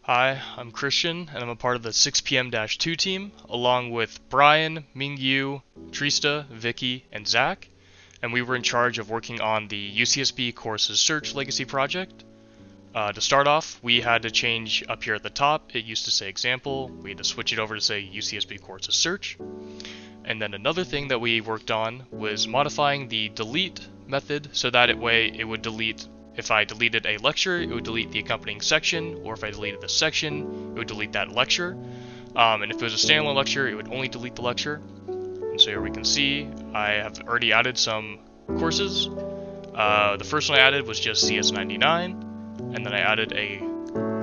Hi, I'm Christian, and I'm a part of the 6pm-2 team, along with Brian, Mingyu, Trista, Vicky, and Zach, and we were in charge of working on the UCSB Courses Search Legacy project. To start off, we had to change up here at the top. It used to say example. We had to switch it over to say UCSB Courses Search. And then another thing that we worked on was modifying the delete method so that it would delete. If I deleted a lecture, it would delete the accompanying section, or if I deleted the section, it would delete that lecture. And if it was a standalone lecture, it would only delete the lecture. And so here we can see I have already added some courses. The first one I added was just CS99, and then I added a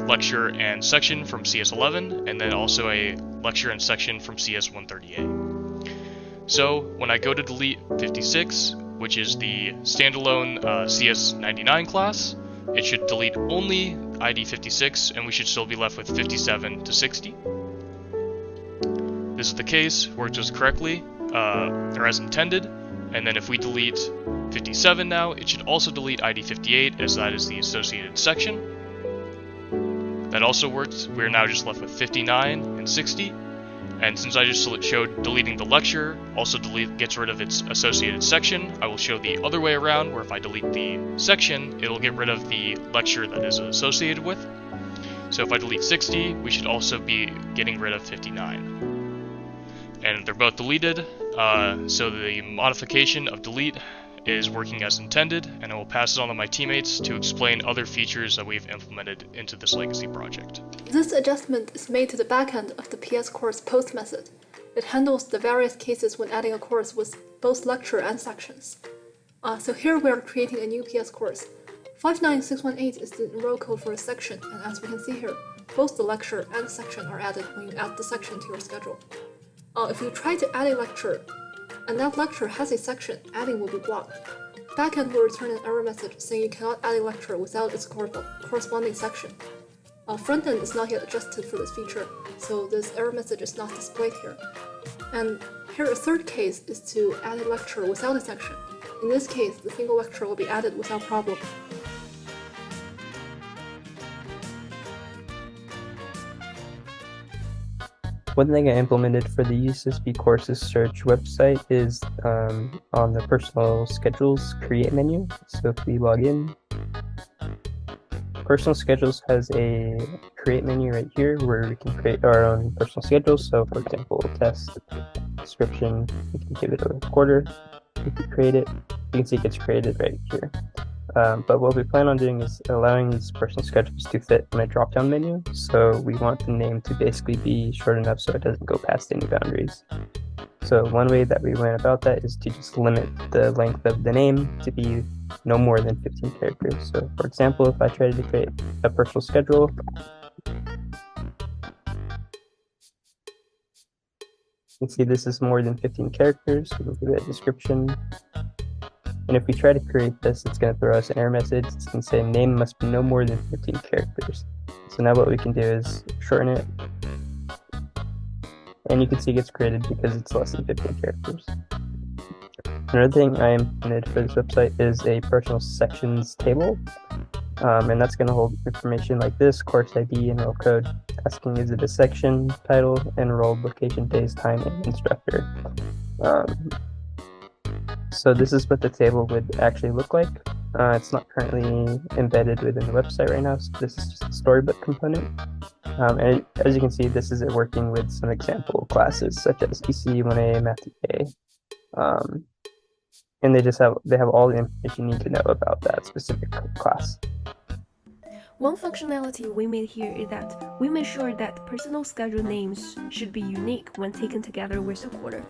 lecture and section from CS11, and then also a lecture and section from CS138. So when I go to delete 56, which is the standalone CS99 class, it should delete only ID 56, and we should still be left with 57 to 60. This is the case, worked just correctly, or as intended, and then if we delete 57 now, it should also delete ID 58, as that is the associated section. That also worked. We're now just left with 59 and 60. And since I just showed deleting the lecture also gets rid of its associated section, I will show the other way around, where if I delete the section, it'll get rid of the lecture that is associated with. So if I delete 60, we should also be getting rid of 59. And they're both deleted, so the modification of delete is working as intended, and I will pass it on to my teammates to explain other features that we've implemented into this legacy project. This adjustment is made to the backend of the PS course post method. It handles the various cases when adding a course with both lecture and sections. So here we are creating a new PS course. 59618 is the enroll code for a section, and as we can see here, both the lecture and section are added when you add the section to your schedule. If you try to add a lecture, and that lecture has a section, adding will be blocked. Backend will return an error message saying you cannot add a lecture without its corresponding section. Frontend is not yet adjusted for this feature, so this error message is not displayed here. And here a third case is to add a lecture without a section. In this case, the single lecture will be added without problem. One thing I implemented for the UCSB Courses Search website is on the Personal Schedules Create menu. So if we log in, Personal Schedules has a Create menu right here where we can create our own personal schedules. So for example, test, description, we can give it a quarter. We can create it. You can see it gets created right here. But what we plan on doing is allowing these personal schedules to fit in a drop-down menu. So we want the name to basically be short enough so it doesn't go past any boundaries. So one way that we went about that is to just limit the length of the name to be no more than 15 characters. So for example, if I tried to create a personal schedule, you can see this is more than 15 characters. We'll give it a description. And if we try to create this, it's going to throw us an error message. It's going to say name must be no more than 15 characters. So now what we can do is shorten it. And you can see it gets created because it's less than 15 characters. Another thing I implemented for this website is a personal sections table. And that's going to hold information like this: course ID, enroll code, asking is it a section, title, enrolled, location, days, time, and instructor. So this is what the table would actually look like. It's not currently embedded within the website right now, so this is just a storybook component. And as you can see, this is it working with some example classes such as EC 1A, Math 2K. And they have all the information you need to know about that specific class. One functionality we made here is that we made sure that personal schedule names should be unique when taken together with a quarter.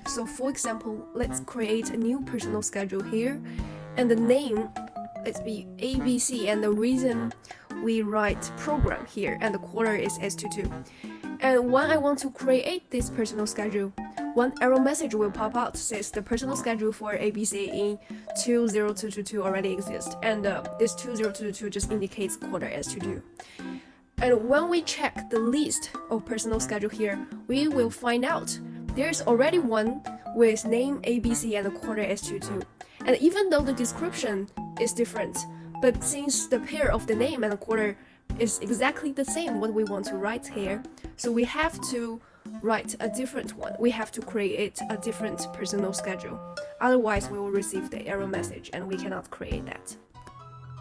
So for example, let's create a new personal schedule here, and the name, let's be ABC, and the reason we write program here, and the quarter is S22. And when I want to create this personal schedule, one error message will pop out says the personal schedule for ABC in 20222 already exists, and this 20222 just indicates quarter S22. And when we check the list of personal schedule here, we will find out there's already one with name ABC and a quarter S22. And even though the description is different, but since the pair of the name and the quarter is exactly the same what we want to write here. So we have to write a different one. We have to create a different personal schedule. Otherwise, we will receive the error message and we cannot create that.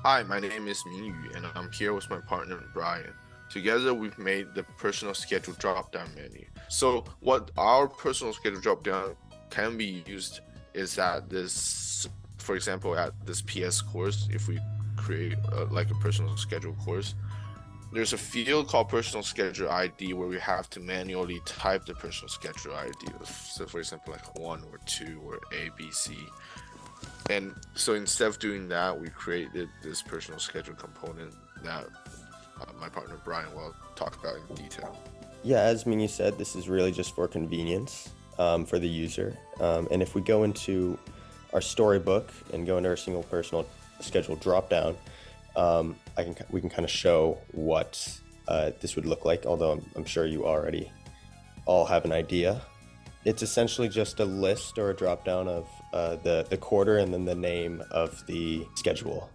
Hi, my name is Mingyu, and I'm here with my partner Brian. Together, we've made the personal schedule drop-down menu. So what our personal schedule drop-down can be used is that this, for example, at this PS course, if we create like a personal schedule course, there's a field called personal schedule ID where we have to manually type the personal schedule ID. So for example, like 1 or 2 or A, B, C. And so instead of doing that, we created this personal schedule component that my partner Brian will talk about in detail. Yeah, as Mingy said, this is really just for convenience for the user. And if we go into our storybook and go into our single personal schedule dropdown, we can kind of show what this would look like, although I'm sure you already all have an idea. It's essentially just a list or a dropdown of the quarter and then the name of the schedule.